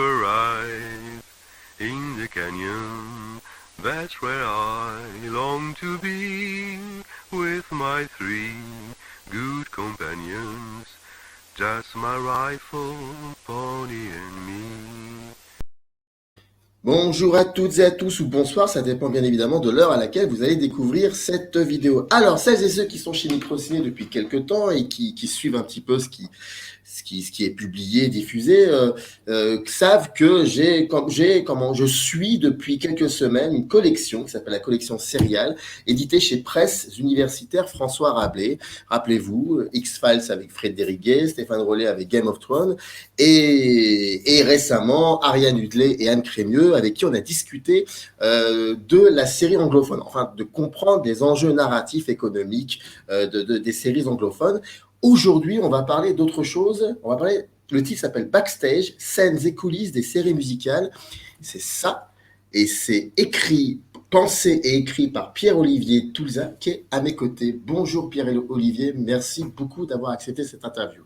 rise in the canyon. That's where I long to be with my three good companions. Just my rifle, pony and me. Bonjour à toutes et à tous, ou bonsoir, ça dépend bien évidemment de l'heure à laquelle vous allez découvrir cette vidéo. Alors, celles et ceux qui sont chez Microciné depuis quelques temps et qui suivent un petit peu ce qui est publié, diffusé, savent que je suis depuis quelques semaines une collection qui s'appelle la collection Serial, éditée chez Presse Universitaire François Rabelais. Rappelez-vous, X-Files avec Frédéric Gay, Stéphane Rollet avec Game of Thrones, et récemment Ariane Hutley et Anne Crémieux, avec qui on a discuté de la série anglophone, enfin de comprendre les enjeux narratifs économiques des séries anglophones. Aujourd'hui, on va parler d'autre chose. Le titre s'appelle Backstage, scènes et coulisses des séries musicales. C'est ça, et c'est pensé et écrit par Pierre-Olivier Toulza, qui est à mes côtés. Bonjour Pierre-Olivier, merci beaucoup d'avoir accepté cette interview.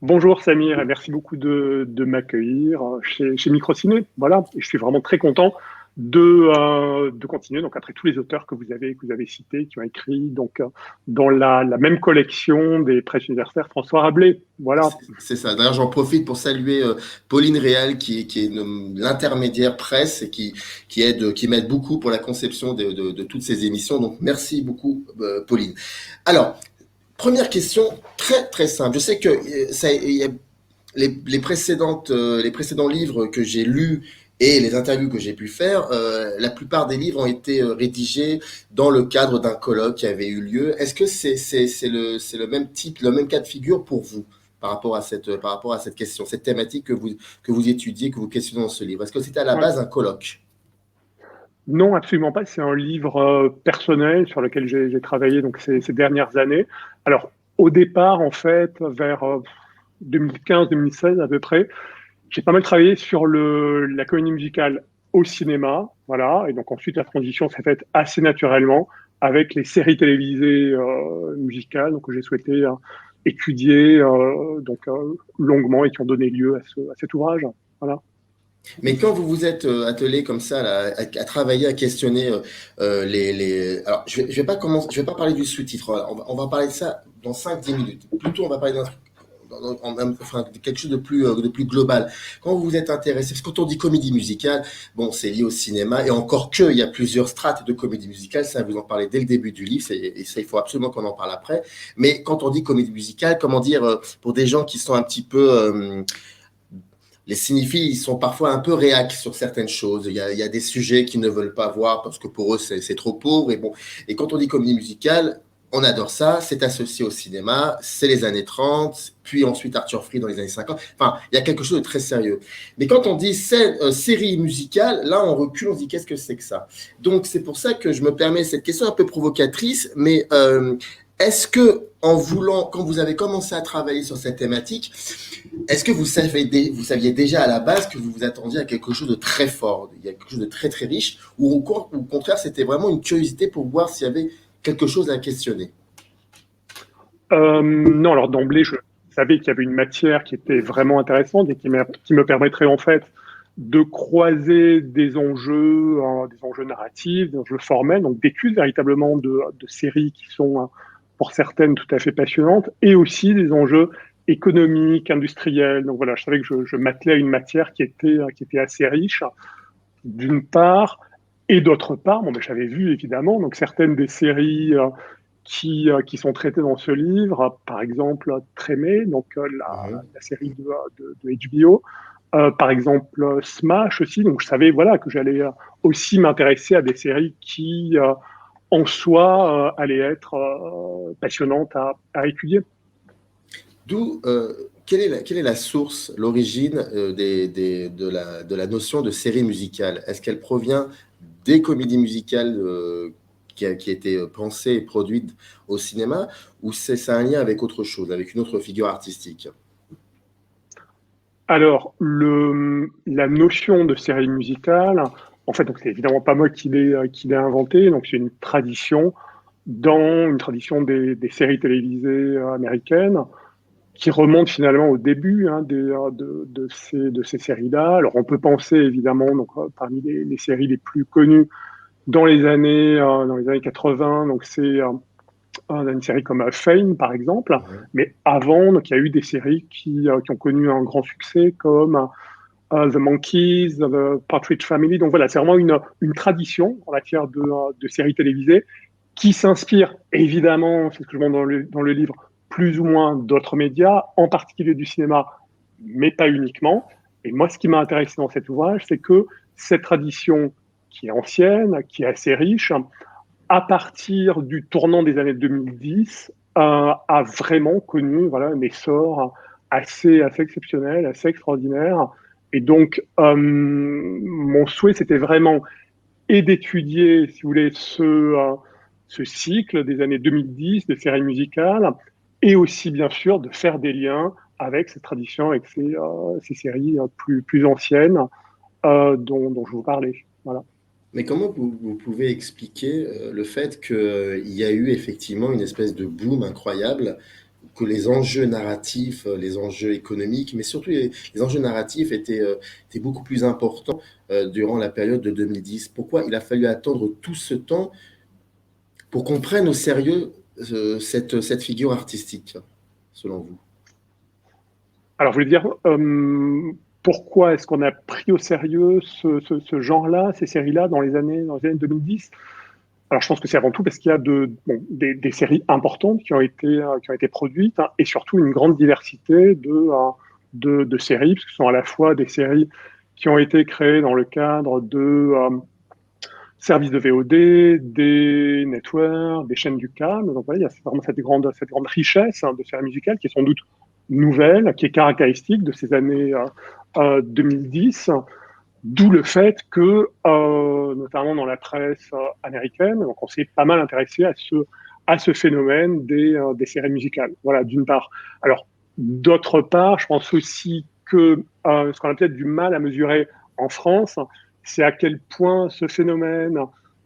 Bonjour Samir, et merci beaucoup de m'accueillir chez Microciné. Voilà, et je suis vraiment très content de continuer. Donc après tous les auteurs que vous avez cités, qui ont écrit donc dans la même collection des presses universitaires François Rabelais. Voilà. C'est ça. D'ailleurs, j'en profite pour saluer Pauline Réal, qui est l'intermédiaire presse et qui m'aide beaucoup pour la conception de toutes ces émissions. Donc merci beaucoup Pauline. Alors, première question très très simple. Je sais que les précédents livres que j'ai lus et les interviews que j'ai pu faire, la plupart des livres ont été rédigés dans le cadre d'un colloque qui avait eu lieu. Est-ce que c'est le même type, le même cas de figure pour vous par rapport à cette question, cette thématique que vous étudiez, que vous questionnez dans ce livre? Est-ce que c'était à la base un colloque? Non, absolument pas. C'est un livre personnel sur lequel j'ai travaillé donc ces dernières années. Alors, au départ, en fait, vers 2015-2016 à peu près, j'ai pas mal travaillé sur la comédie musicale au cinéma, voilà. Et donc ensuite, la transition s'est faite assez naturellement avec les séries télévisées musicales, donc que j'ai souhaité étudier longuement et qui ont donné lieu à cet ouvrage. Voilà. Mais quand vous vous êtes attelé comme ça là, à travailler, à questionner alors je vais pas parler du sous-titre. On va parler de ça dans 5-10 minutes. Plutôt, on va parler d'un truc quelque chose de plus global. Quand vous vous êtes intéressé, parce que quand on dit comédie musicale, bon, c'est lié au cinéma, et encore il y a plusieurs strates de comédie musicale, ça vous en parlez dès le début du livre, et ça, il faut absolument qu'on en parle après. Mais quand on dit comédie musicale, comment dire, pour des gens qui sont un petit peu les cinéphiles, ils sont parfois un peu réacs sur certaines choses. Il y a des sujets qu'ils ne veulent pas voir parce que pour eux, c'est trop pauvre. Et quand on dit comédie musicale, on adore ça, c'est associé au cinéma, c'est les années 30, puis ensuite Arthur Freed dans les années 50. Enfin, il y a quelque chose de très sérieux. Mais quand on dit série musicale, là, on recule, on se dit qu'est-ce que c'est que ça? Donc, c'est pour ça que je me permets cette question un peu provocatrice, mais est-ce que, quand vous avez commencé à travailler sur cette thématique, est-ce que vous saviez déjà à la base que vous vous attendiez à quelque chose de très fort, il y a quelque chose de très très riche, ou au contraire, c'était vraiment une curiosité pour voir s'il y avait quelque chose à questionner? Non, alors d'emblée, je savais qu'il y avait une matière qui était vraiment intéressante et qui me permettrait en fait de croiser des enjeux narratifs, des enjeux formels, donc d'études véritablement de séries qui sont pour certaines tout à fait passionnantes, et aussi des enjeux économiques, industriels. Donc voilà, je savais que je m'attelais à une matière qui était assez riche, d'une part, et d'autre part, bon, ben, j'avais vu évidemment donc certaines des séries qui sont traitées dans ce livre, par exemple Trémé, donc la série de HBO, par exemple Smash aussi. Donc je savais voilà que j'allais aussi m'intéresser à des séries qui en soi allaient être passionnantes à étudier. D'où quelle est la source, l'origine de la notion de série musicale? Est-ce qu'elle provient des comédies musicales qui a été pensée et produite au cinéma, ou ça a un lien avec autre chose, avec une autre figure artistique? Alors, la notion de série musicale, en fait, donc c'est évidemment pas moi qui l'ai inventé, donc c'est une tradition des séries télévisées américaines qui remonte finalement au début de ces séries-là. Alors on peut penser évidemment donc, parmi les séries les plus connues dans dans les années 80, donc c'est une série comme Fame par exemple, mais avant donc il y a eu des séries qui ont connu un grand succès comme The Monkees, The Partridge Family. Donc voilà, c'est vraiment une tradition en matière de séries télévisées qui s'inspire évidemment, c'est ce que je montre dans le livre, plus ou moins d'autres médias, en particulier du cinéma, mais pas uniquement. Et moi, ce qui m'a intéressé dans cet ouvrage, c'est que cette tradition qui est ancienne, qui est assez riche, à partir du tournant des années 2010, a vraiment connu voilà, un essor assez exceptionnel, assez extraordinaire. Et donc, mon souhait, c'était vraiment et d'étudier, si vous voulez, ce cycle des années 2010, des séries musicales, et aussi, bien sûr, de faire des liens avec cette tradition, avec ces séries plus anciennes dont je vous parlais. Voilà. Mais comment vous pouvez expliquer le fait qu'il y a eu effectivement une espèce de boom incroyable, que les enjeux narratifs, les enjeux économiques, mais surtout les enjeux narratifs étaient beaucoup plus importants durant la période de 2010? Pourquoi il a fallu attendre tout ce temps pour qu'on prenne au sérieux cette figure artistique, selon vous? Alors, je voulais dire, pourquoi est-ce qu'on a pris au sérieux ce genre-là, ces séries-là, dans les années 2010? Alors, je pense que c'est avant tout parce qu'il y a des séries importantes qui ont été produites, hein, et surtout une grande diversité de séries, parce que ce sont à la fois des séries qui ont été créées dans le cadre de services de VOD, des networks, des chaînes du câble. Donc, voilà, il y a vraiment cette grande richesse de séries musicales qui est sans doute nouvelle, qui est caractéristique de ces années 2010. D'où le fait que, notamment dans la presse américaine, donc on s'est pas mal intéressé à ce phénomène des séries musicales. Voilà, d'une part. Alors, d'autre part, je pense aussi que ce qu'on a peut-être du mal à mesurer en France, c'est à quel point ce phénomène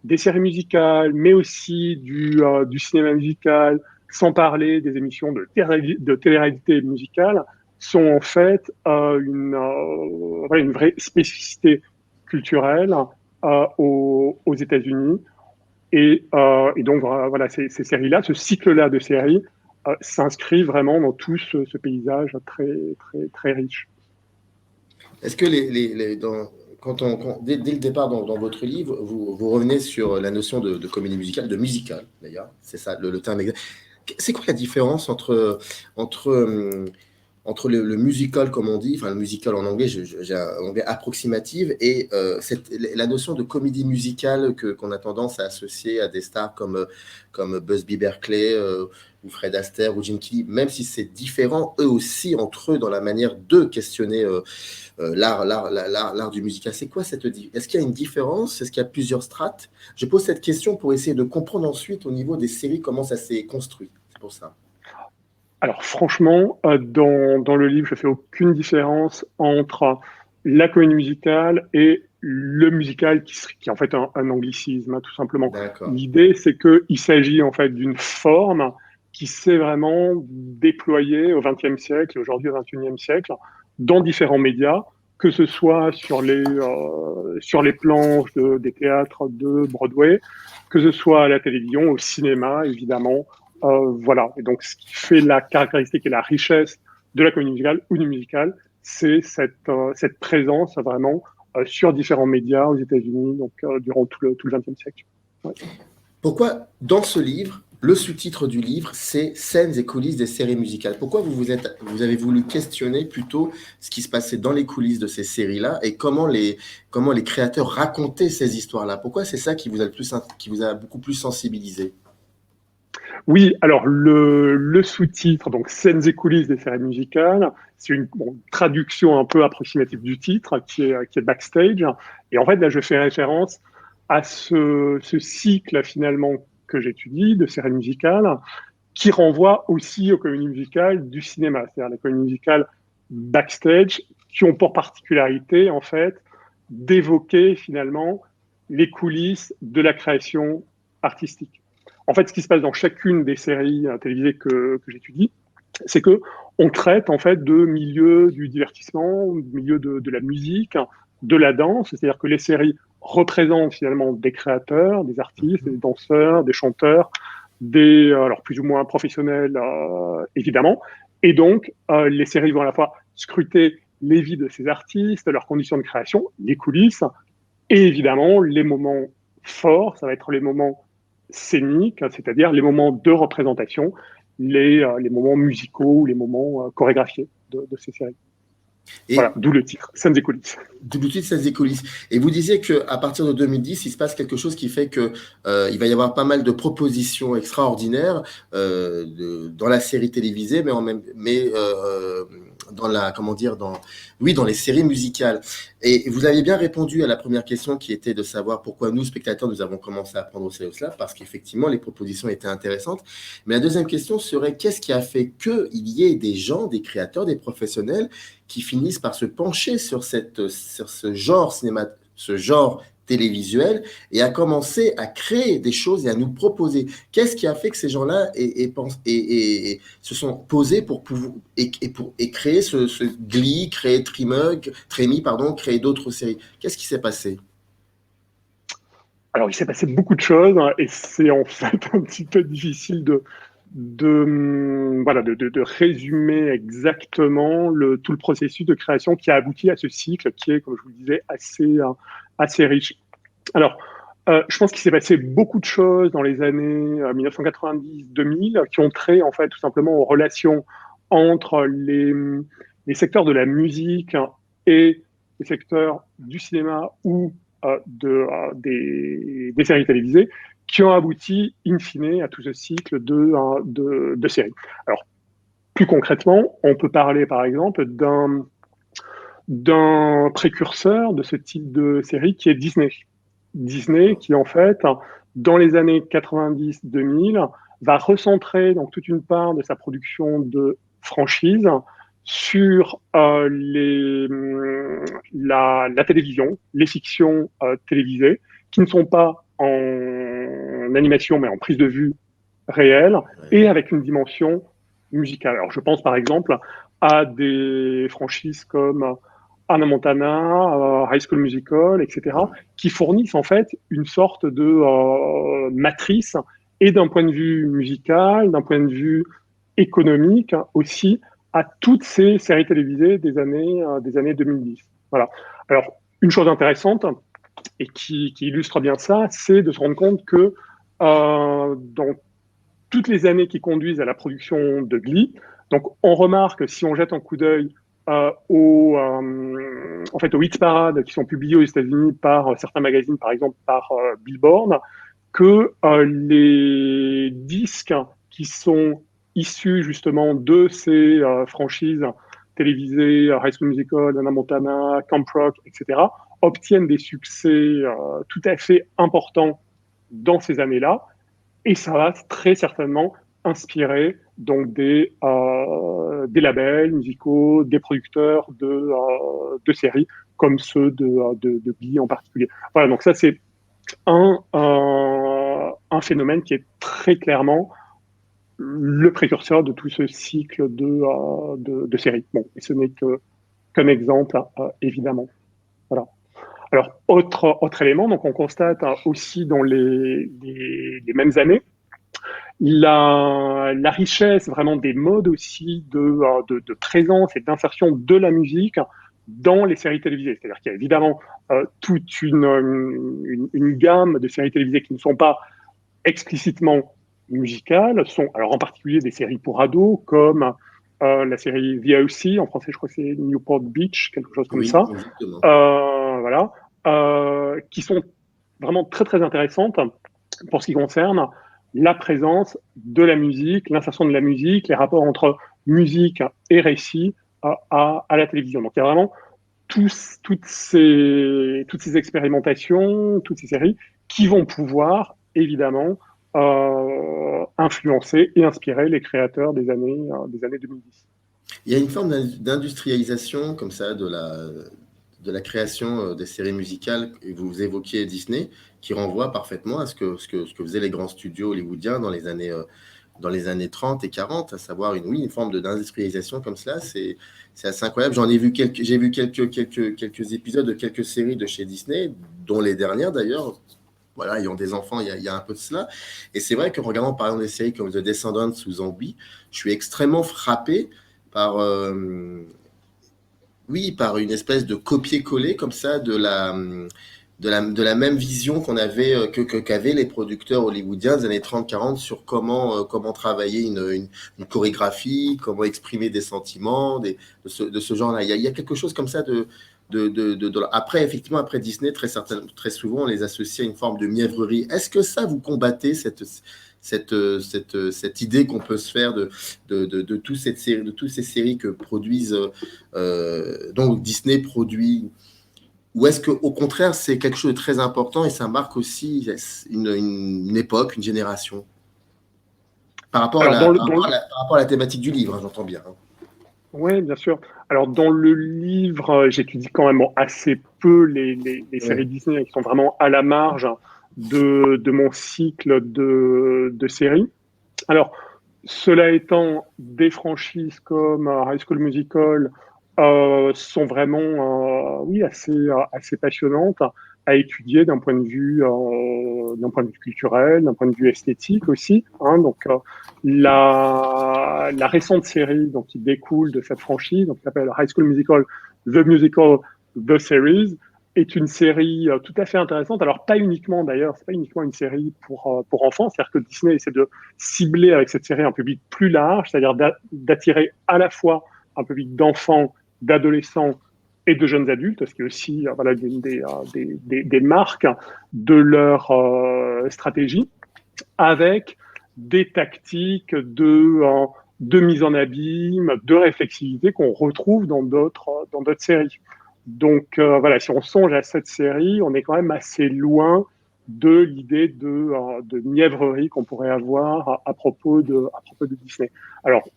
des séries musicales, mais aussi du cinéma musical, sans parler des émissions de télé-réalité musicale, sont en fait une vraie spécificité culturelle aux États-Unis. Et donc, voilà, ces séries-là, ce cycle-là de séries s'inscrit vraiment dans tout ce paysage très riche. Est-ce que dès le départ dans votre livre, vous revenez sur la notion de comédie musicale, de musical d'ailleurs, c'est ça le terme exact. C'est quoi la différence entre entre le musical, comme on dit, enfin le musical en anglais, j'ai un anglais approximatif, et la notion de comédie musicale qu'on a tendance à associer à des stars comme Busby Berkeley, ou Fred Astaire, ou Gene Kelly, même si c'est différent, eux aussi, entre eux, dans la manière de questionner l'art du musical. C'est quoi Est-ce qu'il y a une différence? Est-ce qu'il y a plusieurs strates? Je pose cette question pour essayer de comprendre ensuite, au niveau des séries, comment ça s'est construit. C'est pour ça. Alors franchement, dans le livre, je fais aucune différence entre la comédie musicale et le musical qui est en fait un anglicisme, hein, tout simplement. D'accord. L'idée, c'est qu'il s'agit en fait d'une forme qui s'est vraiment déployée au XXe siècle, aujourd'hui au XXIe siècle, dans différents médias, que ce soit sur les planches des théâtres de Broadway, que ce soit à la télévision, au cinéma, évidemment, voilà. Et donc, ce qui fait la caractéristique et la richesse de la comédie musicale ou du musical, c'est cette présence vraiment sur différents médias aux États-Unis, donc durant tout le XXe siècle. Ouais. Pourquoi, dans ce livre, le sous-titre du livre, c'est Scènes et coulisses des séries musicales? Pourquoi vous avez voulu questionner plutôt ce qui se passait dans les coulisses de ces séries-là, et comment les créateurs racontaient ces histoires-là? Pourquoi c'est ça qui vous a beaucoup plus sensibilisé? Oui, alors le sous-titre, donc Scènes et coulisses des séries musicales, c'est une traduction un peu approximative du titre qui est Backstage. Et en fait, là, je fais référence à ce cycle finalement que j'étudie de séries musicales qui renvoie aussi aux comédies musicales du cinéma, c'est-à-dire les comédies musicales Backstage qui ont pour particularité en fait d'évoquer finalement les coulisses de la création artistique. En fait, ce qui se passe dans chacune des séries télévisées que j'étudie, c'est que on traite en fait de milieux du divertissement, du milieu de la musique, de la danse, c'est-à-dire que les séries représentent finalement des créateurs, des artistes, des danseurs, des chanteurs, des alors plus ou moins professionnels évidemment, et donc les séries vont à la fois scruter les vies de ces artistes, leurs conditions de création, les coulisses, et évidemment les moments forts, ça va être les moments scéniques, c'est-à-dire les moments de représentation, les moments musicaux, les moments chorégraphiés de ces séries. Et Voilà, d'où le titre, Scènes des coulisses. d'où de scènes des coulisses. Et vous disiez qu'à partir de 2010, il se passe quelque chose qui fait que il va y avoir pas mal de propositions extraordinaires dans la série télévisée, mais dans la, comment dire, dans les séries musicales. Et vous aviez bien répondu à la première question qui était de savoir pourquoi nous, spectateurs, nous avons commencé à prendre au sérieux cela, parce qu'effectivement, les propositions étaient intéressantes. Mais la deuxième question serait qu'est-ce qui a fait qu'il y ait des gens, des créateurs, des professionnels qui finissent par se pencher sur ce genre ce genre télévisuel et à commencer à créer des choses et à nous proposer. Qu'est-ce qui a fait que ces gens-là se sont posés pour pouvoir et créer ce Glee, créer Trémy, pardon, créer d'autres séries. Qu'est-ce qui s'est passé? Alors, il s'est passé beaucoup de choses et c'est en fait un petit peu difficile de résumer exactement tout le processus de création qui a abouti à ce cycle qui est, comme je vous le disais, assez riche. Alors, je pense qu'il s'est passé beaucoup de choses dans les années 1990-2000 qui ont trait en fait tout simplement aux relations entre les secteurs de la musique et les secteurs du cinéma ou des séries télévisées qui ont abouti in fine à tout ce cycle de séries. Alors, plus concrètement, on peut parler par exemple d'un précurseur de ce type de série qui est Disney. Disney qui en fait, dans les années 90-2000, va recentrer donc toute une part de sa production de franchise sur la télévision, les fictions télévisées, qui ne sont pas en animation mais en prise de vue réelle et avec une dimension musicale. Alors je pense par exemple à des franchises comme Hannah Montana, High School Musical, etc., qui fournissent en fait une sorte de matrice et d'un point de vue musical, d'un point de vue économique aussi, à toutes ces séries télévisées des années 2010. Voilà. Alors, une chose intéressante et qui illustre bien ça, c'est de se rendre compte que dans toutes les années qui conduisent à la production de Glee, donc on remarque, si on jette un coup d'œil aux hit parades qui sont publiés aux États-Unis par certains magazines, par exemple par Billboard, que les disques qui sont issus justement de ces franchises télévisées, High School Musical, Hannah Montana, Camp Rock, etc., obtiennent des succès tout à fait importants dans ces années-là, et ça va très certainement inspirer donc des labels musicaux, des producteurs de séries comme ceux de Glee en particulier. Voilà, donc ça c'est un phénomène qui est très clairement le précurseur de tout ce cycle de séries. Bon, et ce n'est qu'un exemple, évidemment. Voilà. Alors, autre élément, donc on constate aussi dans les mêmes années la richesse vraiment des modes aussi de présence et d'insertion de la musique dans les séries télévisées. C'est-à-dire qu'il y a évidemment toute une gamme de séries télévisées qui ne sont pas explicitement musicales, sont alors en particulier des séries pour ados comme la série The O.C., en français je crois que c'est Newport Beach, quelque chose comme Oui, ça, exactement. voilà, qui sont vraiment très très intéressantes pour ce qui concerne la présence de la musique, l'insertion de la musique, les rapports entre musique et récit à la télévision. Donc il y a vraiment toutes ces expérimentations, toutes ces séries qui vont pouvoir évidemment influencer et inspirer les créateurs des années 2010. Il y a une forme d'industrialisation comme ça de la création des séries musicales, et vous évoquiez Disney, qui renvoie parfaitement à ce que faisaient les grands studios hollywoodiens dans les années dans les années 30 et 40, à savoir une forme d'industrialisation comme cela, c'est assez incroyable. J'ai vu quelques épisodes de quelques séries de chez Disney, dont les dernières d'ailleurs, voilà, ayant des enfants, il y a un peu de cela. Et c'est vrai qu'en regardant par exemple des séries comme The Descendants ou Zombie, je suis extrêmement frappé par, par une espèce de copier-coller comme ça de la même vision qu'on avait, qu'avaient les producteurs hollywoodiens des années 30-40 sur comment travailler une chorégraphie, comment exprimer des sentiments, de ce genre-là. Il y a quelque chose comme ça après, effectivement, après Disney, très souvent, on les associe à une forme de mièvrerie. Est-ce que ça, vous combattez cette idée qu'on peut se faire de toutes ces séries que produisent, donc Disney produit, ou est-ce qu'au contraire, c'est quelque chose de très important et ça marque aussi une époque, une génération par rapport à la thématique du livre, hein, j'entends bien. Oui, bien sûr. Alors, dans le livre, j'étudie quand même assez peu les séries Disney qui sont vraiment à la marge de mon cycle de séries. Alors, cela étant, des franchises comme High School Musical sont vraiment, assez passionnantes à étudier d'un point de vue culturel, d'un point de vue esthétique aussi. Hein. Donc, la récente série donc, qui découle de cette franchise, donc, qui s'appelle High School Musical, The Musical, The Series, est une série tout à fait intéressante. Alors, pas uniquement d'ailleurs, c'est pas uniquement une série pour enfants, c'est-à-dire que Disney essaie de cibler avec cette série un public plus large, c'est-à-dire d'attirer à la fois un public d'enfants, d'adolescents et de jeunes adultes, ce qui est aussi voilà, une des marques de leur stratégie, avec des tactiques de mise en abîme, de réflexivité qu'on retrouve dans d'autres séries. Donc voilà, si on songe à cette série, on est quand même assez loin de l'idée de mièvrerie qu'on pourrait avoir à propos de Disney. Alors,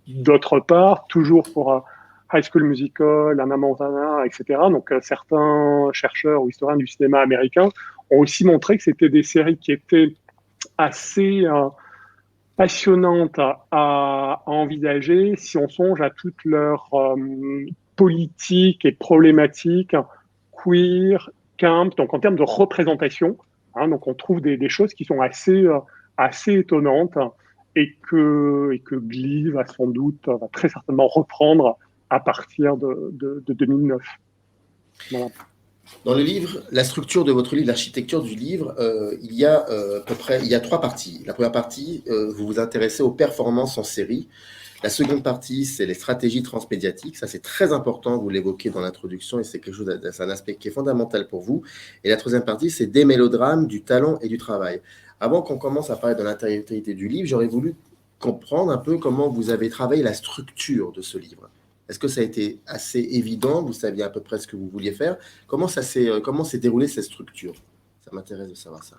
d'autre part, toujours pour High School Musical, Hannah Montana, etc., donc certains chercheurs ou historiens du cinéma américain ont aussi montré que c'était des séries qui étaient assez passionnantes à envisager si on songe à toutes leurs politiques et problématiques queer, camp, donc en termes de représentation. Hein, donc on trouve des choses qui sont assez étonnantes et que Glee va sans doute, va très certainement reprendre à partir de 2009. Voilà. Dans le livre, la structure de votre livre, l'architecture du livre, il y a il y a 3 parties. La première partie, vous vous intéressez aux performances en série. La seconde partie, c'est les stratégies transmédiatiques. Ça, c'est très important, vous l'évoquez dans l'introduction, et c'est un aspect qui est fondamental pour vous. Et la troisième partie, c'est des mélodrames, du talent et du travail. Avant qu'on commence à parler de l'intégralité du livre, j'aurais voulu comprendre un peu comment vous avez travaillé la structure de ce livre. Est-ce que ça a été assez évident? Vous saviez à peu près ce que vous vouliez faire? Comment s'est déroulée cette structure? Ça m'intéresse de savoir ça.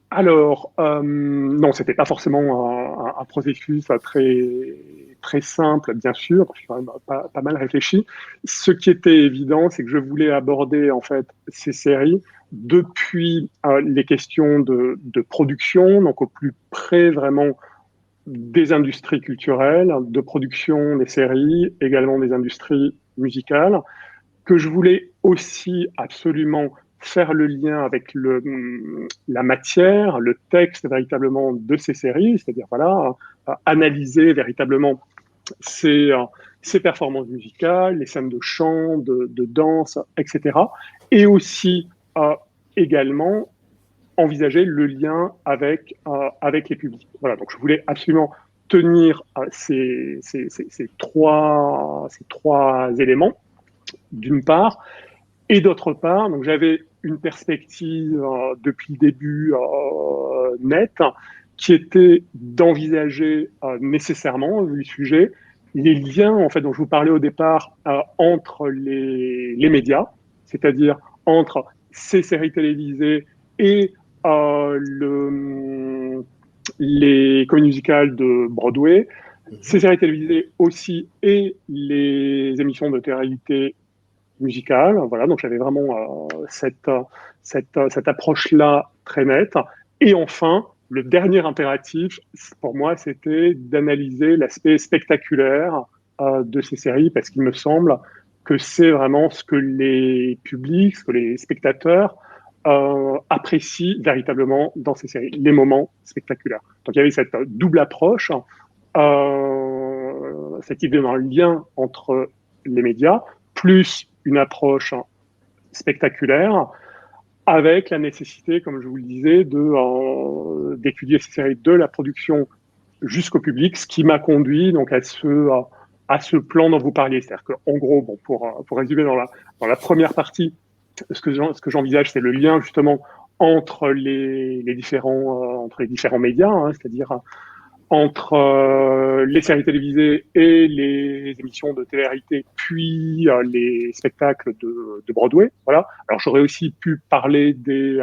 Alors, non, c'était pas forcément un processus très simple, bien sûr, parce que j'ai quand même pas mal réfléchi. Ce qui était évident, c'est que je voulais aborder en fait ces séries depuis les questions de production, donc au plus près vraiment des industries culturelles, de production des séries, également des industries musicales, que je voulais aussi absolument faire le lien avec la matière, le texte véritablement de ces séries, c'est-à-dire voilà, analyser véritablement ces performances musicales, les scènes de chant, de danse, etc. Et aussi également envisager le lien avec les publics. Voilà, donc je voulais absolument tenir ces trois éléments, d'une part, et d'autre part, donc j'avais une perspective depuis le début nette, qui était d'envisager nécessairement, vu le sujet, les liens en fait dont je vous parlais au départ entre les médias, c'est-à-dire entre ces séries télévisées et les comédies musicales de Broadway, ces séries télévisées aussi et les émissions de télé-réalité musicale. Voilà, donc j'avais vraiment cette approche-là très nette. Et enfin, le dernier impératif, pour moi, c'était d'analyser l'aspect spectaculaire de ces séries, parce qu'il me semble que c'est vraiment ce que les publics, ce que les spectateurs apprécient véritablement dans ces séries, les moments spectaculaires. Donc il y avait cette double approche, cette idée d'un lien entre les médias, plus une approche spectaculaire, avec la nécessité, comme je vous le disais, d'étudier ces séries de la production jusqu'au public, ce qui m'a conduit donc à ce plan dont vous parliez. C'est-à-dire qu'en gros, bon, pour résumer dans la première partie, ce que j'envisage, c'est le lien justement entre les différents médias, hein, c'est-à-dire entre les séries télévisées et les émissions de télé-réalité, puis les spectacles de Broadway. Voilà. Alors j'aurais aussi pu parler des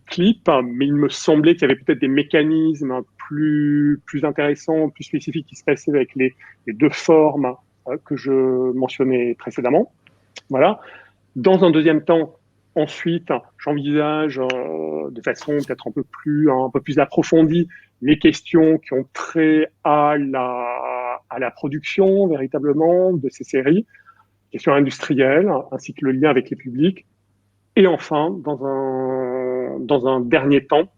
clips, mais il me semblait qu'il y avait peut-être des mécanismes plus intéressants, plus spécifiques qui se passaient avec les deux formes que je mentionnais précédemment. Voilà. Dans un deuxième temps, ensuite, j'envisage de façon peut-être un peu plus approfondie les questions qui ont trait à la production véritablement de ces séries, questions industrielles, ainsi que le lien avec les publics. Et enfin, dans un dernier temps,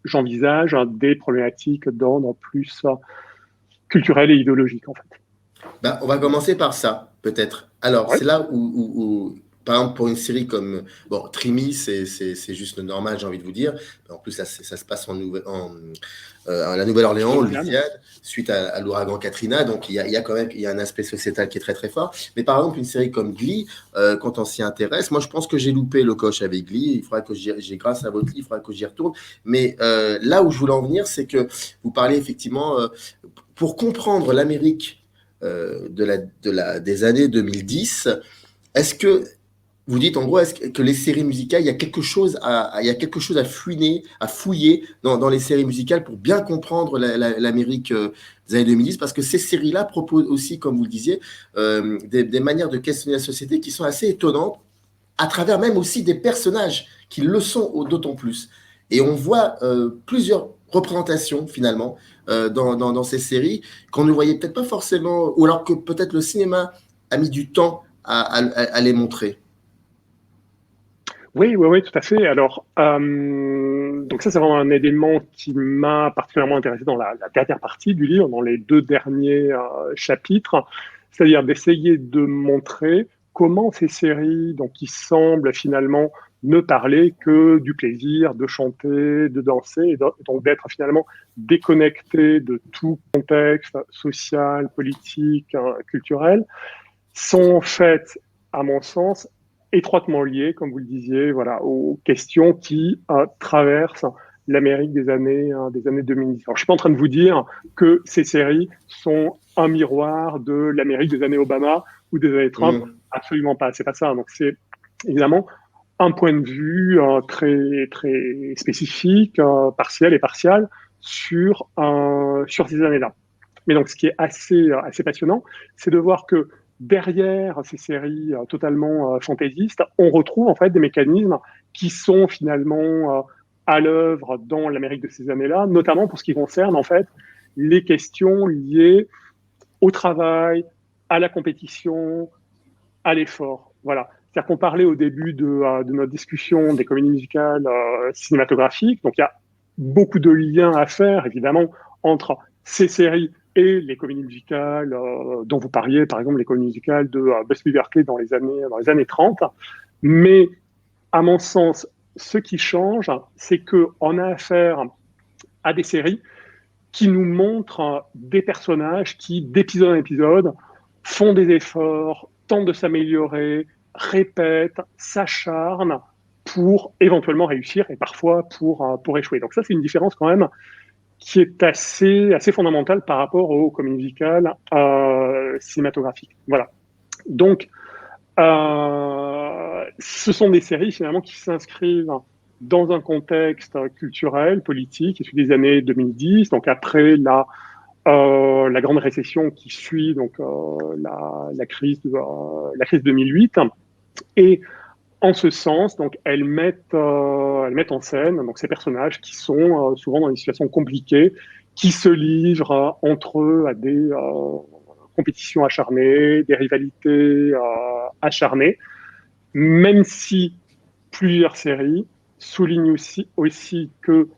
j'envisage des problématiques d'ordre plus culturel et idéologique, en fait. Ben, on va commencer par ça, peut-être. Alors, Ouais. c'est là où, par exemple, pour une série comme bon, Trimi, c'est juste le normal, j'ai envie de vous dire. En plus, ça se passe à la Nouvelle-Orléans, en Louisiane, suite à l'ouragan Katrina. Donc, il y a quand même un aspect sociétal qui est très, très fort. Mais par exemple, une série comme Glee, quand on s'y intéresse, moi, je pense que j'ai loupé le coche avec Glee. Il faudra que grâce à votre livre, il faudra que j'y retourne. Mais là où je voulais en venir, c'est que vous parlez effectivement, pour comprendre l'Amérique des années 2010, est-ce que vous dites en gros que les séries musicales, il y a quelque chose à fouiller dans les séries musicales pour bien comprendre l'Amérique des années 2010, parce que ces séries-là proposent aussi, comme vous le disiez, des manières de questionner la société qui sont assez étonnantes, à travers même aussi des personnages qui le sont d'autant plus. Et on voit plusieurs représentations finalement dans ces séries qu'on ne voyait peut-être pas forcément, ou alors que peut-être le cinéma a mis du temps à les montrer. Oui, oui, oui, tout à fait. Alors, donc ça, c'est vraiment un élément qui m'a particulièrement intéressé dans la dernière partie du livre, dans les deux derniers chapitres, c'est-à-dire d'essayer de montrer comment ces séries, donc qui semblent finalement ne parler que du plaisir de chanter, de danser, et donc d'être finalement déconnectées de tout contexte social, politique, culturel, sont faites, à mon sens, étroitement liées, comme vous le disiez, voilà, aux questions qui traversent l'Amérique des années 2010. Alors, je suis pas en train de vous dire que ces séries sont un miroir de l'Amérique des années Obama ou des années Trump. Absolument pas. C'est pas ça. Donc, c'est évidemment un point de vue très, très spécifique, partiel et partial sur ces années-là. Mais donc, ce qui est assez passionnant, c'est de voir que derrière ces séries totalement fantaisistes, on retrouve en fait des mécanismes qui sont finalement à l'œuvre dans l'Amérique de ces années-là, notamment pour ce qui concerne en fait les questions liées au travail, à la compétition, à l'effort. Voilà. C'est-à-dire qu'on parlait au début de notre discussion des comédies musicales cinématographiques, donc il y a beaucoup de liens à faire, évidemment, entre ces séries et les comédies musicales dont vous parliez, par exemple les comédies musicales de Busby Berkeley dans les années 30. Mais à mon sens, ce qui change, c'est qu'on a affaire à des séries qui nous montrent des personnages qui, d'épisode en épisode, font des efforts, tentent de s'améliorer, répètent, s'acharnent pour éventuellement réussir et parfois pour échouer. Donc ça, c'est une différence quand même qui est assez fondamentale par rapport aux comédies musicales cinématographiques. Voilà. Donc, ce sont des séries finalement qui s'inscrivent dans un contexte culturel, politique, issu des années 2010, donc après la grande récession qui suit donc la crise 2008, et En ce sens, donc, elles mettent en scène donc, ces personnages qui sont souvent dans des situations compliquées, qui se livrent entre eux à des compétitions acharnées, des rivalités acharnées, même si plusieurs séries soulignent aussi que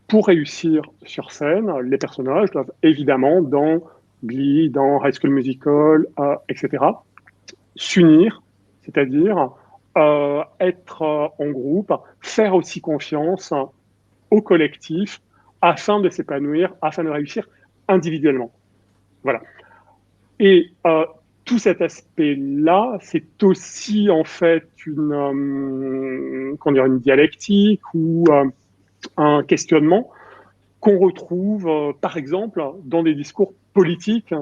pour réussir sur scène, les personnages doivent évidemment, dans Glee, dans High School Musical, etc., s'unir, c'est-à-dire être en groupe, faire aussi confiance au collectif afin de s'épanouir, afin de réussir individuellement. Voilà. Et tout cet aspect-là, c'est aussi en fait une dialectique ou un questionnement qu'on retrouve, par exemple, dans des discours politiques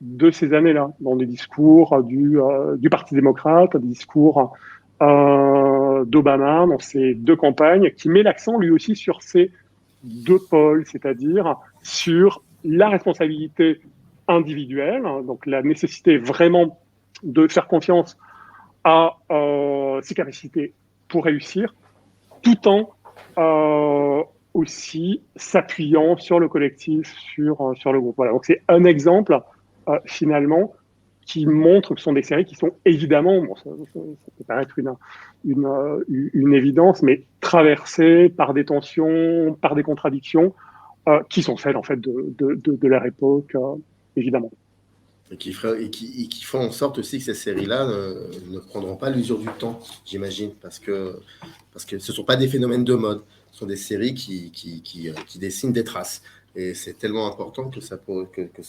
de ces années-là, dans des discours du Parti démocrate, des discours d'Obama dans ces deux campagnes, qui met l'accent lui aussi sur ces deux pôles, c'est-à-dire sur la responsabilité individuelle, donc la nécessité vraiment de faire confiance à ses capacités pour réussir, tout en aussi s'appuyant sur le collectif, sur le groupe. Voilà, donc c'est un exemple finalement qui montre que ce sont des séries qui sont évidemment, bon, ça peut paraître une évidence, mais traversées par des tensions, par des contradictions, qui sont celles en fait de leur époque, évidemment. Et qui font en sorte aussi que ces séries-là ne prendront pas l'usure du temps, j'imagine, parce que ce ne sont pas des phénomènes de mode, ce sont des séries qui dessinent des traces. Et c'est tellement important que ça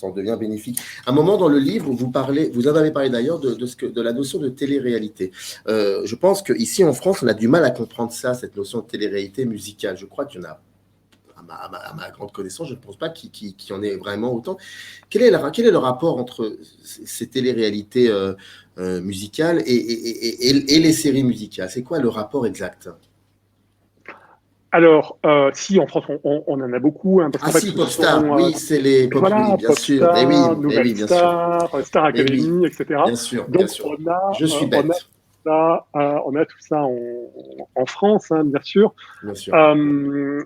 en devient bénéfique. À un moment dans le livre, vous en avez parlé d'ailleurs de la notion de télé-réalité. Je pense qu'ici en France, on a du mal à comprendre ça, cette notion de télé-réalité musicale. Je crois qu'il y en a, à ma grande connaissance, je ne pense pas qu'il y en ait vraiment autant. Quel est le rapport entre ces télé-réalités musicales et les séries musicales? C'est quoi le rapport exact? Alors, si en France, on en a beaucoup, hein, parce qu'en fait, Si, ce Popstar, sont oui, c'est les voilà, bien sûr. Popstar, Eh Nouvelle oui, bien sûr. Star, Star Eh oui, Academy, etc. bien sûr, bien Donc, sûr. Je suis on a bête, on a tout ça en France, hein, bien sûr. bien sûr.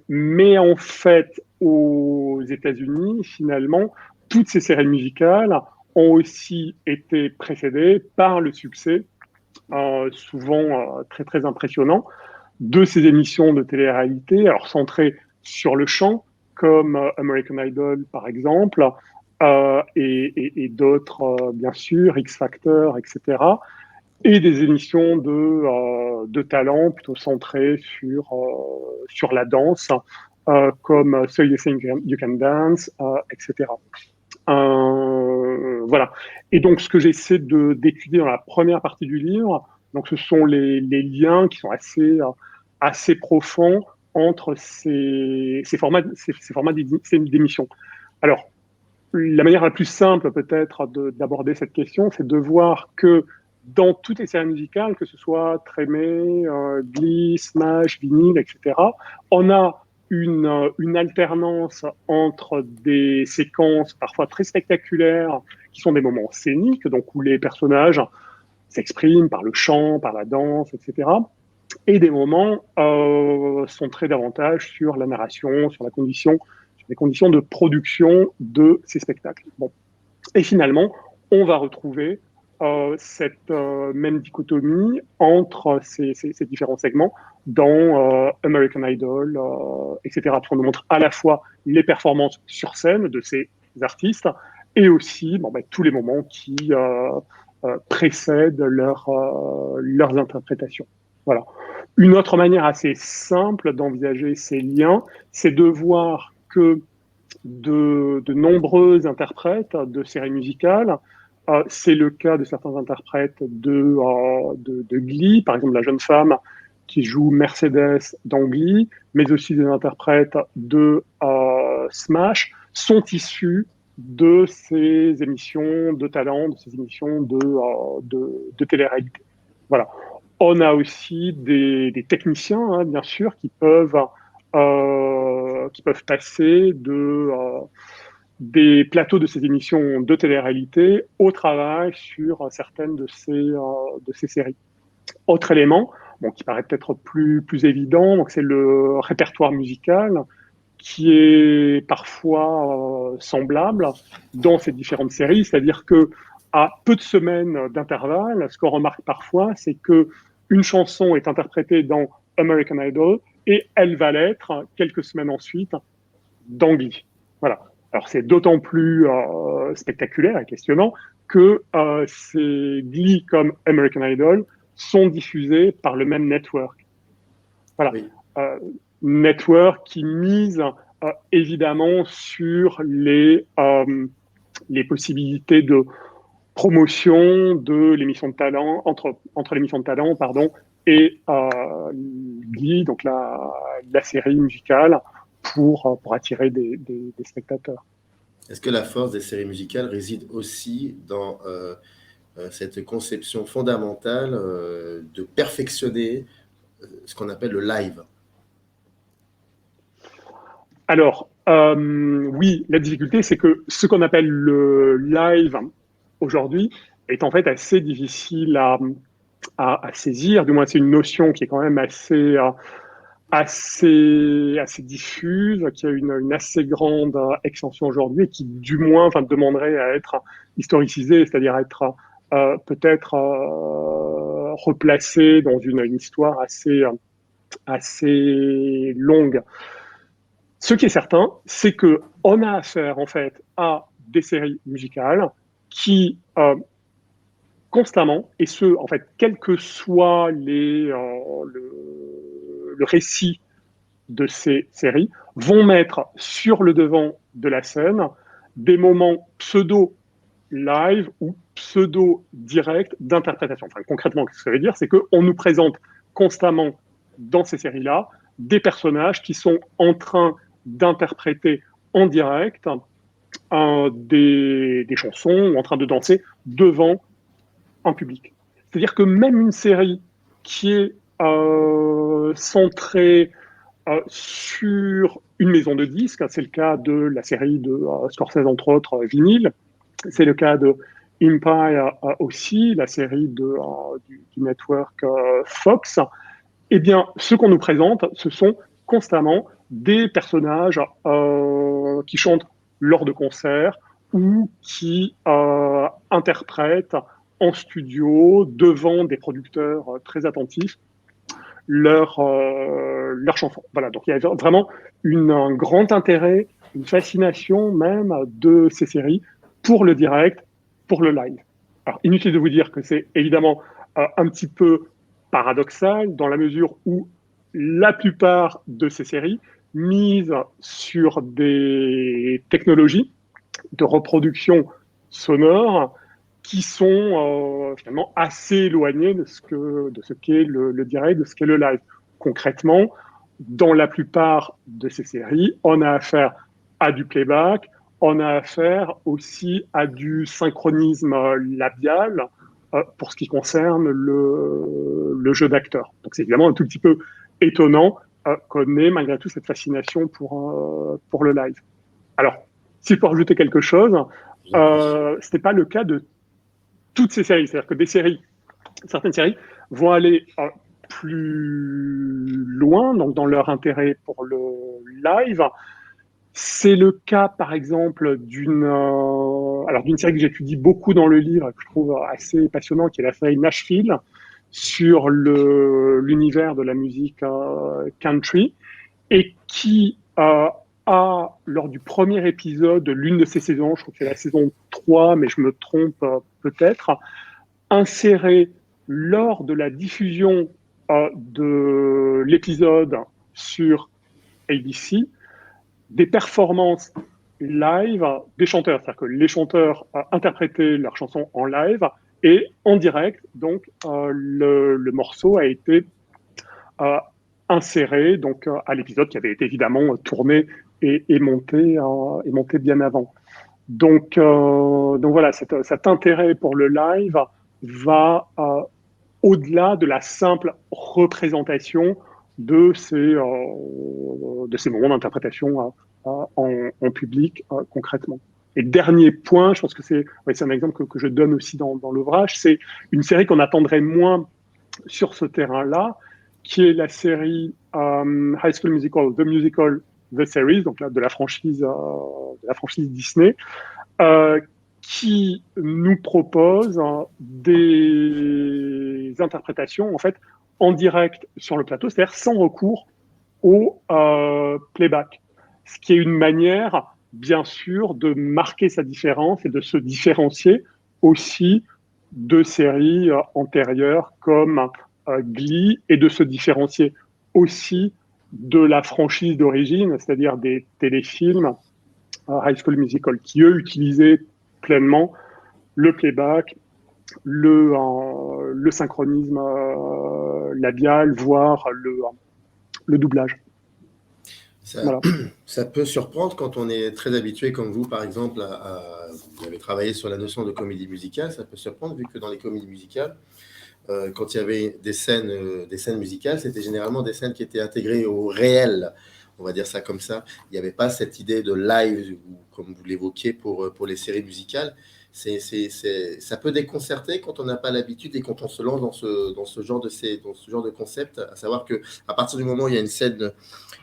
Mais en fait, aux États-Unis, finalement, toutes ces séries musicales ont aussi été précédées par le succès, souvent très très impressionnant, de ces émissions de télé-réalité, alors centrées sur le chant, comme American Idol par exemple, et d'autres, bien sûr, X Factor, etc. Et des émissions de talent plutôt centrées sur la danse, comme So You Think You Can Dance, etc. Voilà. Et donc, ce que j'essaie d'étudier dans la première partie du livre, donc, ce sont les liens qui sont assez profonds entre ces formats, d'émissions. Alors, la manière la plus simple peut-être d'aborder cette question, c'est de voir que dans toutes les séries musicales, que ce soit Trémé, Glee, Smash, Vinyl, etc., on a une alternance entre des séquences parfois très spectaculaires, qui sont des moments scéniques, donc où les personnages s'expriment par le chant, par la danse, etc., et des moments centrés davantage sur la narration, sur les conditions de production de ces spectacles. Bon. Et finalement, on va retrouver cette même dichotomie entre ces différents segments dans American Idol, etc. Parce qu'on nous montre à la fois les performances sur scène de ces artistes et aussi tous les moments qui précèdent leurs interprétations. Voilà. Une autre manière assez simple d'envisager ces liens, c'est de voir que de nombreux interprètes de séries musicales. C'est le cas de certains interprètes de Glee, par exemple la jeune femme qui joue Mercedes dans Glee, mais aussi des interprètes de Smash, sont issus de ces émissions de talent, de ces émissions de télé-réalité. Voilà. On a aussi des techniciens, hein, bien sûr, qui peuvent passer des plateaux de ces émissions de télé-réalité au travail sur certaines de ces séries. Autre élément, bon, qui paraît peut-être plus évident, donc c'est le répertoire musical qui est parfois semblable dans ces différentes séries, c'est-à-dire que à peu de semaines d'intervalle, ce qu'on remarque parfois, c'est que une chanson est interprétée dans American Idol et elle va l'être quelques semaines ensuite dans Glee. Voilà. Alors c'est d'autant plus spectaculaire et questionnant que ces Glee comme American Idol sont diffusés par le même network. Voilà. Oui. Network qui mise évidemment sur les possibilités de promotion de l'émission de talent, entre l'émission de talent, pardon, et Glee, donc la série musicale, pour attirer des spectateurs. Est-ce que la force des séries musicales réside aussi dans cette conception fondamentale de perfectionner ce qu'on appelle le live? Alors, oui, la difficulté, c'est que ce qu'on appelle le live aujourd'hui est en fait assez difficile à saisir. Du moins, c'est une notion qui est quand même assez diffuse, qui a une assez grande extension aujourd'hui et qui, du moins, enfin, demanderait à être historicisée, c'est-à-dire à être peut-être replacée dans une histoire assez longue. Ce qui est certain, c'est que on a affaire en fait à des séries musicales qui constamment, et ce, en fait, quel que soit le récit de ces séries, vont mettre sur le devant de la scène des moments pseudo-live ou pseudo-direct d'interprétation. Enfin, concrètement, ce que ça veut dire, c'est qu'on nous présente constamment dans ces séries-là des personnages qui sont en train d'interpréter en direct des chansons ou en train de danser devant un public. C'est-à-dire que même une série qui est centrée sur une maison de disques, c'est le cas de la série de Scorsese, entre autres, Vinyl, c'est le cas de Empire aussi, la série du network Fox, eh bien, ce qu'on nous présente, ce sont constamment des personnages qui chantent lors de concerts ou qui interprètent en studio devant des producteurs très attentifs leurs chansons. Voilà, donc il y a vraiment un grand intérêt, une fascination même de ces séries pour le direct, pour le live. Alors, inutile de vous dire que c'est évidemment un petit peu paradoxal dans la mesure où la plupart de ces séries misent sur des technologies de reproduction sonore qui sont finalement assez éloignées de ce qu'est le direct, de ce qu'est le live. Concrètement, dans la plupart de ces séries, on a affaire à du playback, on a affaire aussi à du synchronisme labial pour ce qui concerne le jeu d'acteur. Donc c'est évidemment un tout petit peu étonnant qu'on ait malgré tout cette fascination pour le live. Alors, s'il faut rajouter quelque chose, ce n'était pas le cas de toutes ces séries. C'est-à-dire que certaines séries vont aller plus loin donc dans leur intérêt pour le live. C'est le cas, par exemple, d'une série que j'étudie beaucoup dans le livre, que je trouve assez passionnant, qui est la série Nashville, sur l'univers de la musique country, et qui lors du premier épisode de l'une de ces saisons, je crois que c'est la saison 3, mais je me trompe peut-être, inséré lors de la diffusion de l'épisode sur ABC, des performances live des chanteurs. C'est-à-dire que les chanteurs interprétaient leurs chansons en live et en direct, donc le morceau a été inséré donc, à l'épisode qui avait été évidemment tourné et monté bien avant. Donc voilà, cet intérêt pour le live va au-delà de la simple représentation de ces moments d'interprétation en public concrètement. Et dernier point, je pense que c'est un exemple que je donne aussi dans l'ouvrage, c'est une série qu'on attendrait moins sur ce terrain-là, qui est la série High School Musical, The Series, donc là, de la franchise Disney, qui nous propose des interprétations en fait en direct sur le plateau, c'est-à-dire sans recours au playback, ce qui est une manière, bien sûr, de marquer sa différence et de se différencier aussi de séries antérieures comme Glee et de se différencier aussi de la franchise d'origine, c'est-à-dire des téléfilms High School Musical qui, eux, utilisaient pleinement le playback, le synchronisme labial, voire le doublage. Voilà. Ça peut surprendre quand on est très habitué, comme vous, par exemple, vous avez travaillé sur la notion de comédie musicale, ça peut surprendre, vu que dans les comédies musicales, quand il y avait des scènes musicales, c'était généralement des scènes qui étaient intégrées au réel, on va dire ça comme ça. Il n'y avait pas cette idée de live, comme vous l'évoquiez, pour les séries musicales. Ça peut déconcerter quand on n'a pas l'habitude et quand on se lance dans ce genre de concept, à savoir qu'à partir du moment où il y a une scène,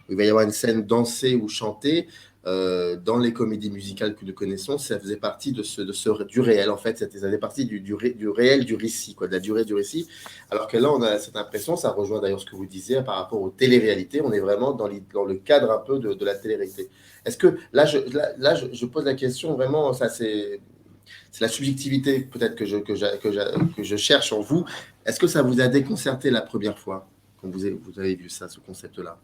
il va y avoir une scène dansée ou chantée, dans les comédies musicales que nous connaissons, ça faisait partie du réel, en fait, ça faisait partie du réel du récit, quoi, de la durée du récit, alors que là, on a cette impression, ça rejoint d'ailleurs ce que vous disiez par rapport aux téléréalités, on est vraiment dans le cadre un peu de la télé-réalité. Est-ce que, là, je pose la question, vraiment, ça c'est la subjectivité peut-être que je cherche en vous. Est-ce que ça vous a déconcerté la première fois quand vous avez vu ça, ce concept-là?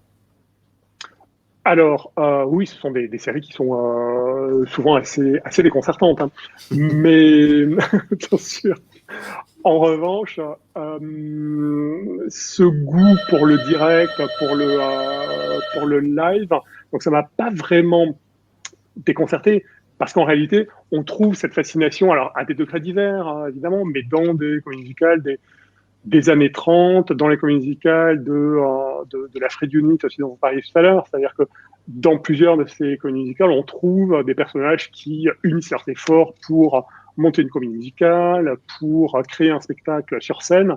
Alors, oui, ce sont des séries qui sont souvent assez déconcertantes, hein. Mais, bien sûr, en revanche, ce goût pour le direct, pour le live, donc ça m'a pas vraiment déconcerté, parce qu'en réalité, on trouve cette fascination, alors à des degrés divers, hein, évidemment, mais dans des comédies musicales, des années 30, dans les comédies musicales de la Fred Unit aussi dont on parlait tout à l'heure, c'est-à-dire que dans plusieurs de ces comédies musicales, on trouve des personnages qui unissent leurs efforts pour monter une comédie musicale, pour créer un spectacle sur scène,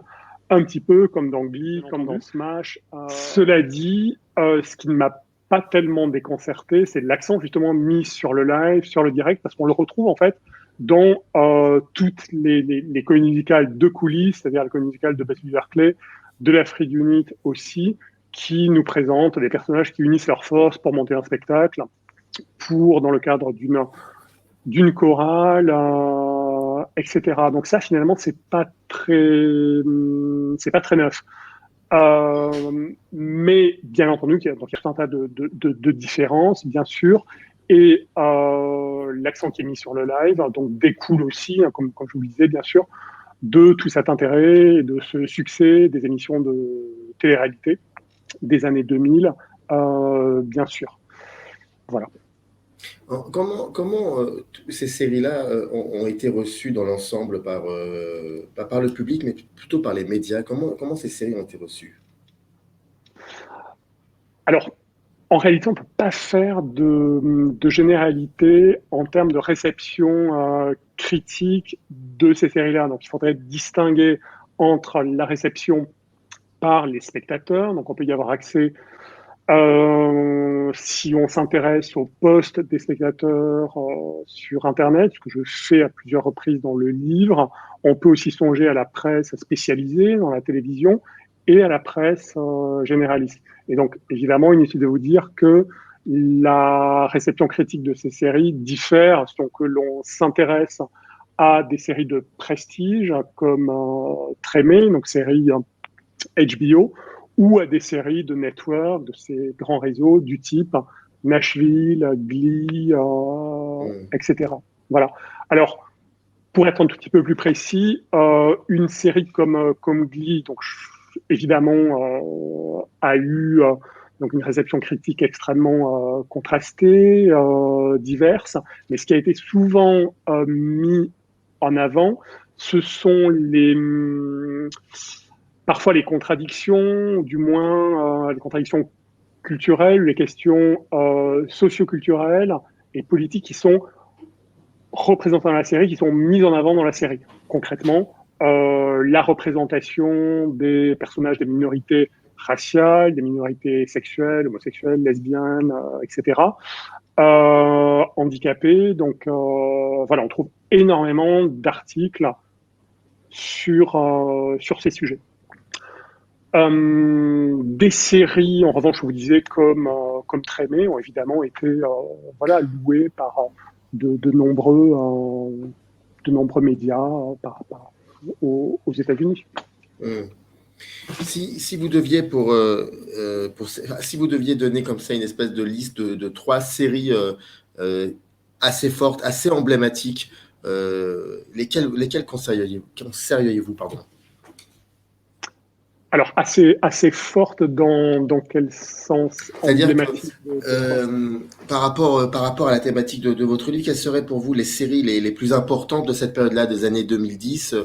un petit peu comme dans Glee, comme dans Smash. Cela dit, ce qui ne m'a pas tellement déconcerté, c'est l'accent justement mis sur le live, sur le direct, parce qu'on le retrouve en fait dans toutes les comédies musicales de coulisses, c'est-à-dire la comédie musicale de Betty Berkeley, de la Fred Unit aussi, qui nous présentent des personnages qui unissent leurs forces pour monter un spectacle, dans le cadre d'une chorale, etc. Donc ça, finalement, c'est pas très neuf. Mais bien entendu, il y a tout un tas de différences, bien sûr, et l'accent qui est mis sur le live donc découle aussi, hein, comme je vous le disais, bien sûr, de tout cet intérêt et de ce succès des émissions de télé-réalité des années 2000, bien sûr. Voilà. Comment ces séries-là ont été reçues dans l'ensemble pas par le public, mais plutôt par les médias? Comment ces séries ont été reçues? Alors, en réalité, on ne peut pas faire de généralité en termes de réception critique de ces séries-là. Donc, il faudrait distinguer entre la réception par les spectateurs, donc on peut y avoir accès si on s'intéresse aux posts des spectateurs sur Internet, ce que je fais à plusieurs reprises dans le livre. On peut aussi songer à la presse spécialisée dans la télévision et à la presse généraliste. Et donc, évidemment, inutile de vous dire que la réception critique de ces séries diffère selon que l'on s'intéresse à des séries de prestige comme Trémé, donc série HBO, ou à des séries de network, de ces grands réseaux du type Nashville, Glee, etc. Voilà. Alors, pour être un tout petit peu plus précis, une série comme Glee, donc évidemment, a eu donc une réception critique extrêmement contrastée, diverse, mais ce qui a été souvent mis en avant, ce sont parfois les contradictions, du moins les contradictions culturelles, les questions socioculturelles et politiques qui sont représentées dans la série, qui sont mises en avant dans la série. Concrètement, la représentation des personnages des minorités raciales, des minorités sexuelles, homosexuelles, lesbiennes, etc., handicapés. Donc voilà, on trouve énormément d'articles sur ces sujets. Des séries, en revanche, je vous disais, comme Trémé, ont évidemment été voilà, louées par de nombreux médias aux États-Unis. Si vous deviez si vous deviez donner comme ça une espèce de liste de 3 séries assez fortes, assez emblématiques, lesquelles conseilleriez-vous, pardon? Alors, assez forte dans quel sens? C'est-à-dire par rapport à la thématique de votre livre, quelles seraient pour vous les séries les plus importantes de cette période-là, des années 2010,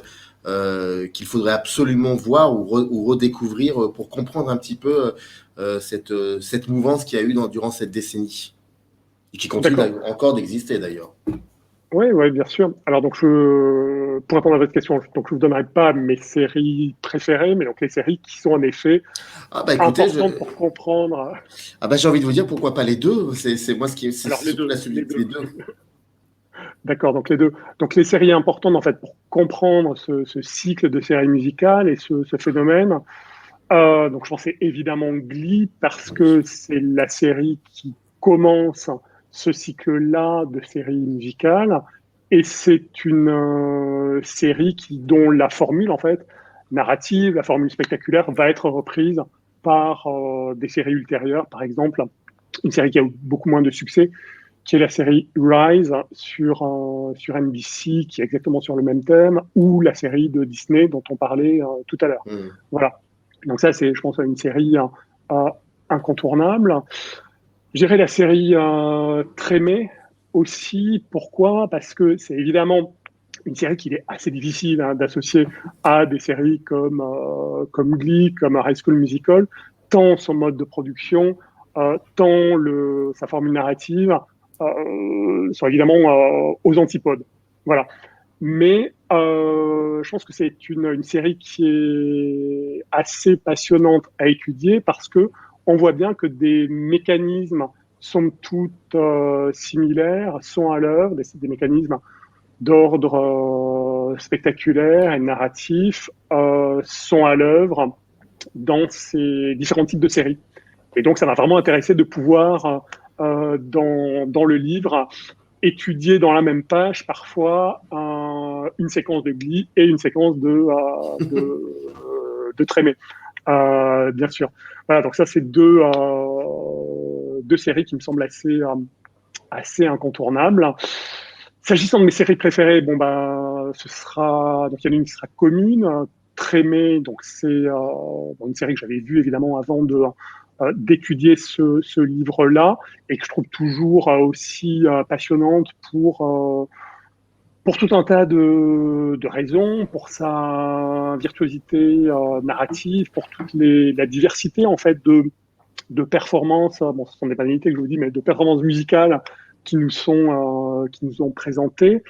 qu'il faudrait absolument voir ou redécouvrir pour comprendre un petit peu cette mouvance qu'il y a eu durant cette décennie et qui continue encore d'exister d'ailleurs? Oui, bien sûr. Alors, donc, pour répondre à votre question, donc, je ne vous donnerai pas mes séries préférées, mais donc les séries qui sont en effet importantes pour comprendre. J'ai envie de vous dire, pourquoi pas les deux? C'est moi ce qui est. Alors, les deux. Les deux. D'accord, donc les deux. Donc, les séries importantes, en fait, pour comprendre ce cycle de séries musicales et ce phénomène. Donc, je pensais évidemment Glee, parce que c'est la série qui commence ce cycle-là de séries musicales, et c'est une série dont la formule, en fait, narrative, la formule spectaculaire, va être reprise par des séries ultérieures. Par exemple, une série qui a eu beaucoup moins de succès, qui est la série Rise sur NBC, qui est exactement sur le même thème, ou la série de Disney dont on parlait tout à l'heure. Voilà. Donc ça, c'est, je pense, une série incontournable. Je dirais la série Trémé aussi. Pourquoi? Parce que c'est évidemment une série qu'il est assez difficile d'associer à des séries comme Glee, comme High School Musical, tant son mode de production, tant sa formule narrative sont évidemment aux antipodes. Voilà. Mais je pense que c'est une série qui est assez passionnante à étudier, parce que on voit bien que des mécanismes somme toute similaires sont à l'œuvre, des mécanismes d'ordre spectaculaire et narratif sont à l'œuvre dans ces différents types de séries. Et donc, ça m'a vraiment intéressé de pouvoir, dans le livre, étudier dans la même page parfois une séquence de Glee et une séquence de Trémé, bien sûr. Voilà, donc ça, c'est deux séries qui me semblent assez incontournables. S'agissant de mes séries préférées, donc il y en a une qui sera commune, Trémé. Donc c'est une série que j'avais vue évidemment avant d'étudier ce livre-là, et que je trouve toujours aussi passionnante pour tout un tas de raisons, pour sa virtuosité narrative, pour la diversité en fait de performances. Bon, ce sont des banalités que je vous dis, mais de performances musicales qui nous sont présentées,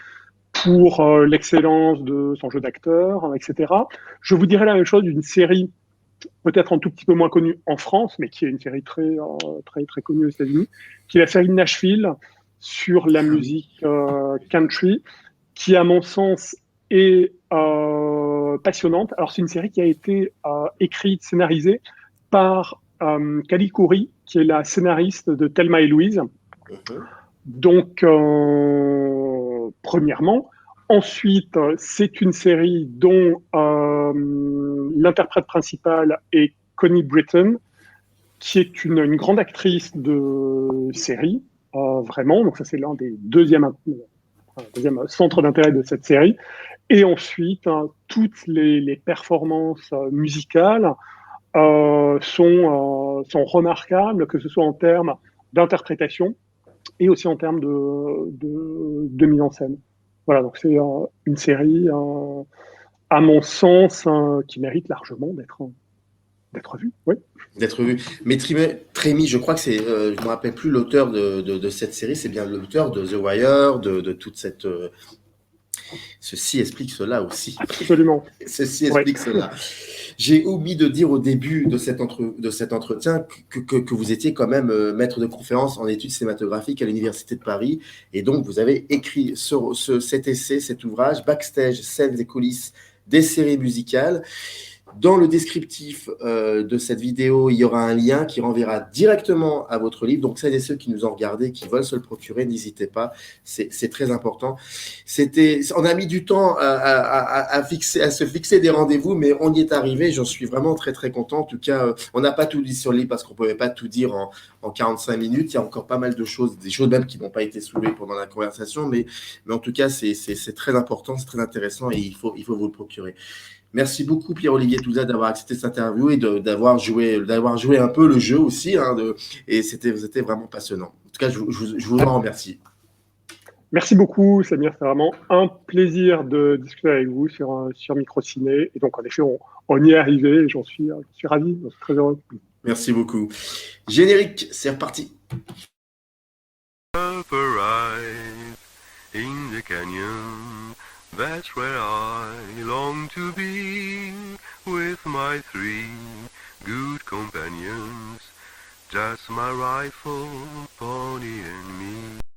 pour l'excellence de son jeu d'acteur, etc. Je vous dirais la même chose d'une série peut-être un tout petit peu moins connue en France, mais qui est une série très connue aux États-Unis, qui est la série de Nashville sur la musique country, qui, à mon sens, est passionnante. Alors, c'est une série qui a été écrite, scénarisée par Callie Khouri, qui est la scénariste de Thelma et Louise. Donc, premièrement. Ensuite, c'est une série dont l'interprète principale est Connie Britton, qui est une grande actrice de série, vraiment. Donc ça, c'est l'un des deuxième centre d'intérêt de cette série. Et ensuite, toutes les performances musicales sont remarquables, que ce soit en termes d'interprétation et aussi en termes de mise en scène. Voilà, donc c'est une série, à mon sens, qui mérite largement d'être vue. Oui. D'être vue. Mais Trémy, je crois que c'est, je ne me rappelle plus l'auteur de cette série, c'est bien l'auteur de The Wire, de toute cette Ceci explique cela aussi. Absolument. Ceci explique cela. J'ai omis de dire au début de cet entretien que vous étiez quand même maître de conférence en études cinématographiques à l'Université de Paris. Et donc, vous avez écrit cet essai, cet ouvrage, Backstage, scènes et coulisses des séries musicales. Dans le descriptif de cette vidéo, il y aura un lien qui renverra directement à votre livre. Donc, celles et ceux qui nous ont regardé, qui veulent se le procurer, n'hésitez pas. C'est très important. On a mis du temps à se fixer des rendez-vous, mais on y est arrivé. J'en suis vraiment très, très content. En tout cas, on n'a pas tout dit sur le livre parce qu'on ne pouvait pas tout dire en 45 minutes. Il y a encore pas mal de choses, des choses même qui n'ont pas été soulevées pendant la conversation. Mais en tout cas, c'est très important, c'est très intéressant et il faut vous le procurer. Merci beaucoup Pierre-Olivier Touza d'avoir accepté cette interview et d'avoir joué un peu le jeu aussi. Et c'était vraiment passionnant. En tout cas, je vous en remercie. Merci beaucoup Samir, c'est vraiment un plaisir de discuter avec vous sur Microciné. Et donc en effet, on y est arrivé et j'en suis ravi, j'en suis très heureux. Merci beaucoup. Générique, c'est reparti. In the canyon, that's where I long to be, with my 3 good companions, just my rifle, pony and me.